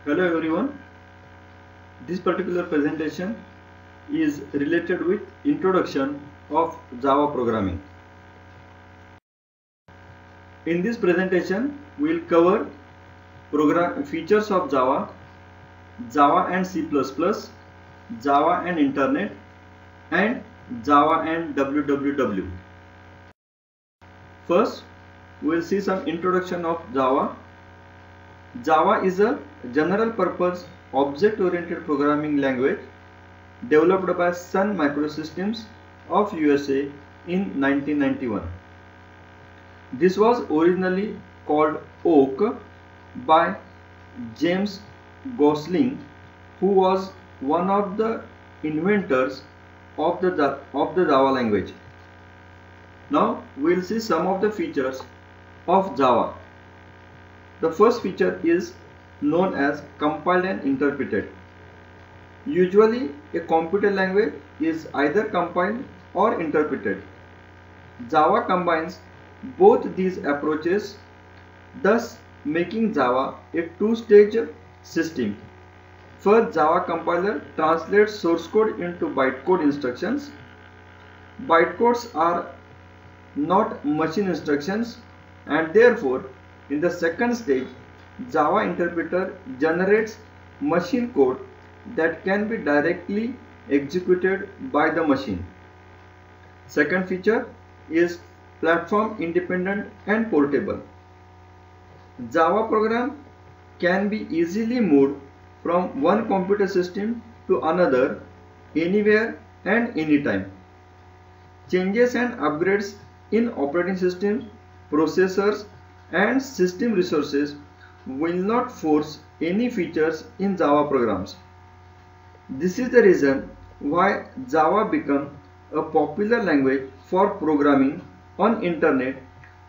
Hello everyone. This particular presentation is related with introduction of Java programming. In this presentation, we will cover program features of Java, Java and C++, Java and Internet, and Java and WWW. First, we will see some introduction of Java. Java is a general purpose object-oriented programming language developed by Sun Microsystems of USA in 1991. This was originally called Oak by James Gosling, who was one of the inventors of the Java language. Now we will see some of the features of Java. The first feature is known as compiled and interpreted. Usually a computer language is either compiled or interpreted. Java combines both these approaches, thus making Java a two-stage system. First, Java compiler translates source code into bytecode instructions. Bytecodes are not machine instructions, and therefore in the second stage, Java interpreter generates machine code that can be directly executed by the machine. Second feature is platform independent and portable. Java program can be easily moved from one computer system to another anywhere and anytime. Changes and upgrades in operating systems, processors, and system resources will not force any features in Java programs. This is the reason why Java became a popular language for programming on internet,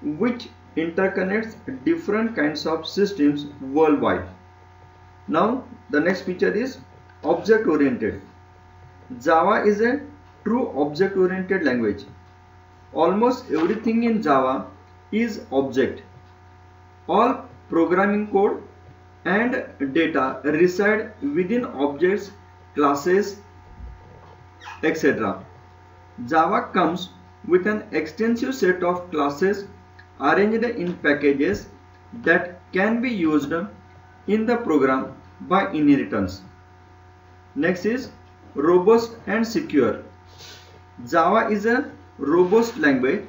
which interconnects different kinds of systems worldwide. Now the next feature is object oriented. Java is a true object oriented language. Almost everything in Java is object. All programming code and data reside within objects, classes, etc. Java comes with an extensive set of classes arranged in packages that can be used in the program by inheritance. Next is robust and secure. Java is a robust language.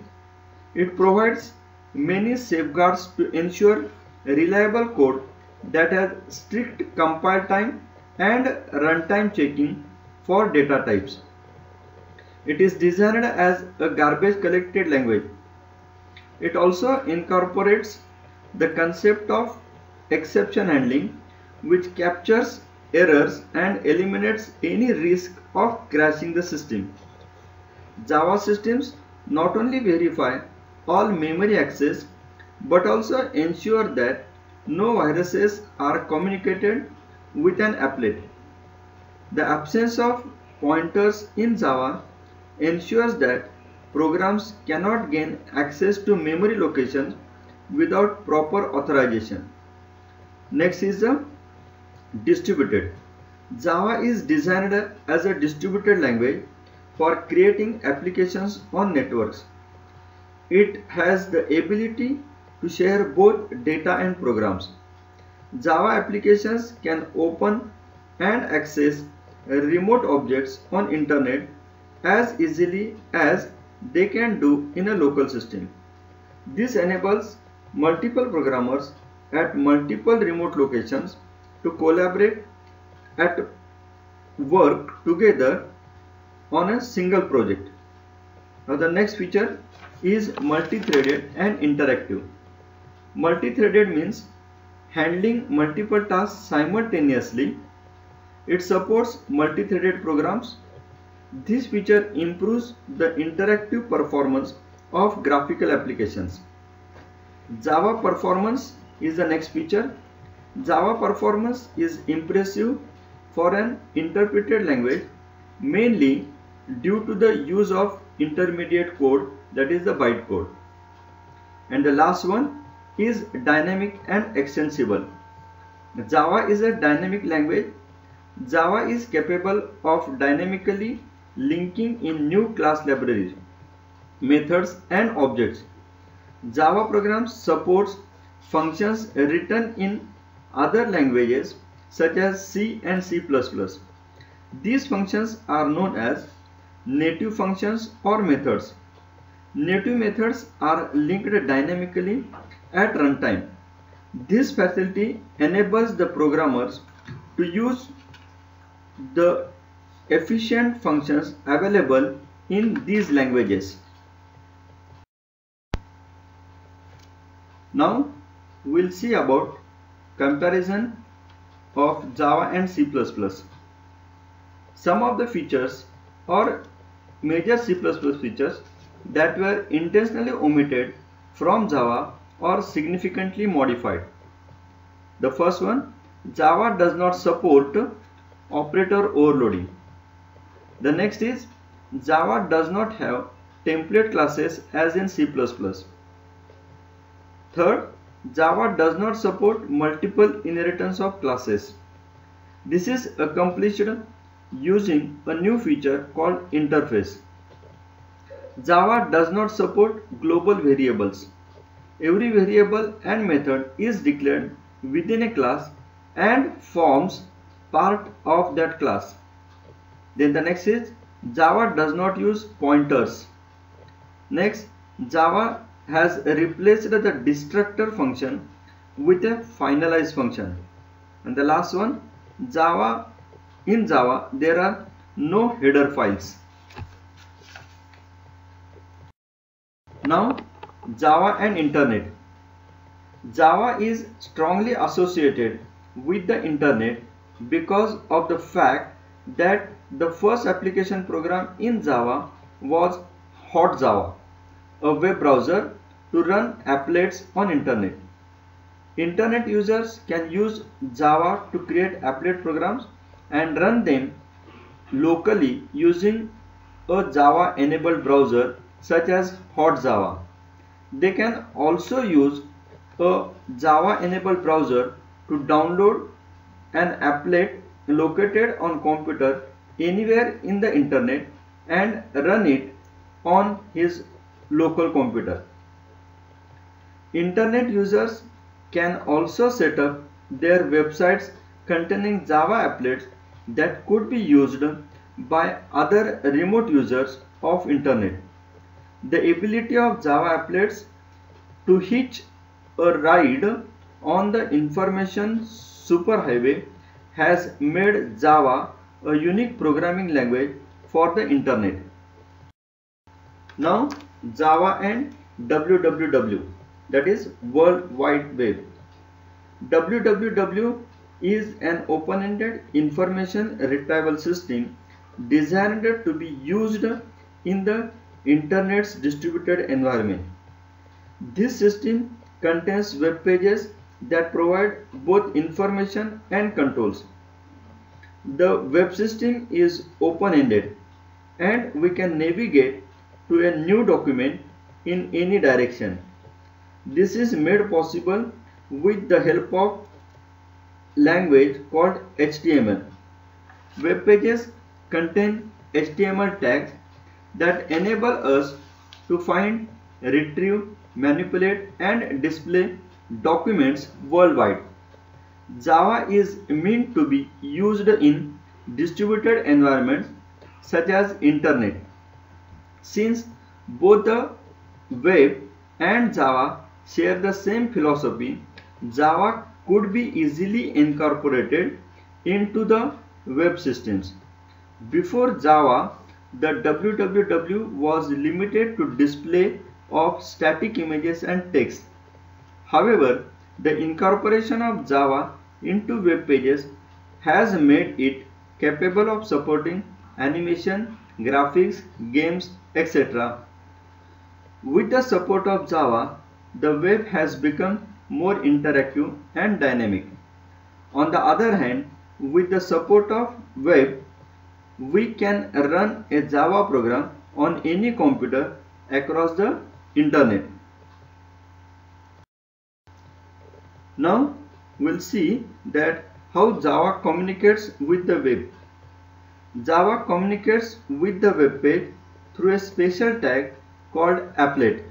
It provides many safeguards to ensure reliable code that has strict compile time and runtime checking for data types. It is designed as a garbage collected language. It also incorporates the concept of exception handling, which captures errors and eliminates any risk of crashing the system. Java systems not only verify all memory access but also ensure that no viruses are communicated with an applet. The absence of pointers in Java ensures that programs cannot gain access to memory locations without proper authorization. Next is the distributed. Java is designed as a distributed language for creating applications on networks. It has the ability to share both data and programs. Java applications can open and access remote objects on internet as easily as they can do in a local system. This enables multiple programmers at multiple remote locations to collaborate and work together on a single project. Now the next feature is multi-threaded and interactive. Multi-threaded means handling multiple tasks simultaneously. It supports multi-threaded programs. This feature improves the interactive performance of graphical applications. Java performance is the next feature. Java performance is impressive for an interpreted language, mainly due to the use of intermediate code, that is the bytecode. And the last one is dynamic and extensible. Java is a dynamic language. Java is capable of dynamically linking in new class libraries, methods and objects. Java programs supports functions written in other languages such as C and C++. These functions are known as native functions or methods. Native methods are linked dynamically at runtime. This facility enables the programmers to use the efficient functions available in these languages. Now we'll see about comparison of Java and C++. Some of the features or major C++ features that were intentionally omitted from Java or significantly modified. The first one, Java does not support operator overloading. The next is Java does not have template classes as in C++. Third, Java does not support multiple inheritance of classes. This is accomplished using a new feature called interface. Java does not support global variables. Every variable and method is declared within a class and forms part of that class. Then the next is Java does not use pointers. Next, Java has replaced the destructor function with a finalize function. And the last one, in Java there are no header files. Now Java and Internet. Java is strongly associated with the Internet because of the fact that the first application program in Java was HotJava, a web browser to run applets on Internet. Internet users can use Java to create applet programs and run them locally using a Java enabled browser such as HotJava. They can also use a Java enabled browser to download an applet located on computer anywhere in the internet and run it on his local computer. Internet users can also set up their websites containing Java applets that could be used by other remote users of internet. The ability of Java applets to hitch a ride on the information superhighway has made Java a unique programming language for the internet. Now Java and WWW, that is World Wide Web. WWW is an open-ended information retrieval system designed to be used in the Internet's distributed environment. This system contains web pages that provide both information and controls. The web system is open-ended and we can navigate to a new document in any direction. This is made possible with the help of language called HTML. Web pages contain HTML tags that enable us to find, retrieve, manipulate and display documents worldwide. Java is meant to be used in distributed environments such as internet. Since both the web and Java share the same philosophy, Java could be easily incorporated into the web systems. Before Java, the WWW was limited to display of static images and text. However, the incorporation of Java into web pages has made it capable of supporting animation, graphics, games, etc. With the support of Java, the web has become more interactive and dynamic. On the other hand, with the support of web, we can run a Java program on any computer across the internet. Now we'll see that how Java communicates with the web. Java communicates with the web page through a special tag called applet.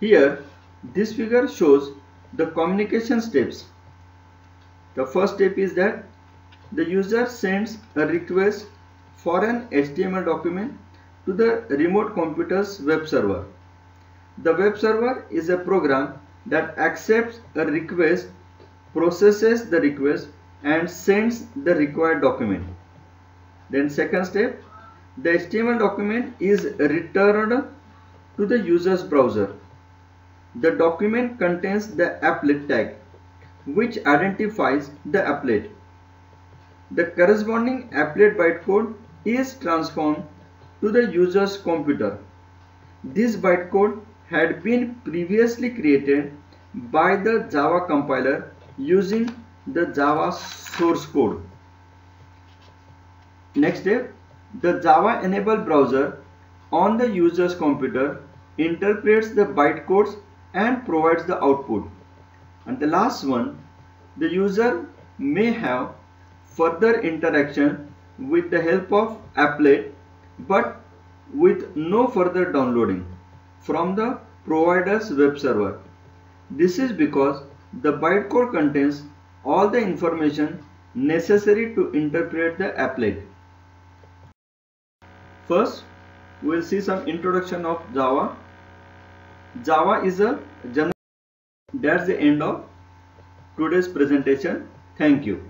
Here, this figure shows the communication steps. The first step is that the user sends a request for an HTML document to the remote computer's web server. The web server is a program that accepts a request, processes the request, and sends the required document. Then second step, the HTML document is returned to the user's browser. The document contains the applet tag, which identifies the applet. The corresponding applet bytecode is transformed to the user's computer. This bytecode had been previously created by the Java compiler using the Java source code. Next step, the Java enabled browser on the user's computer interprets the bytecodes and provides the output. And the last one, the user may have further interaction with the help of applet but with no further downloading from the provider's web server. This is because the bytecode contains all the information necessary to interpret the applet. First, we will see some introduction of Java. Java is a general. That's the end of today's presentation. Thank you.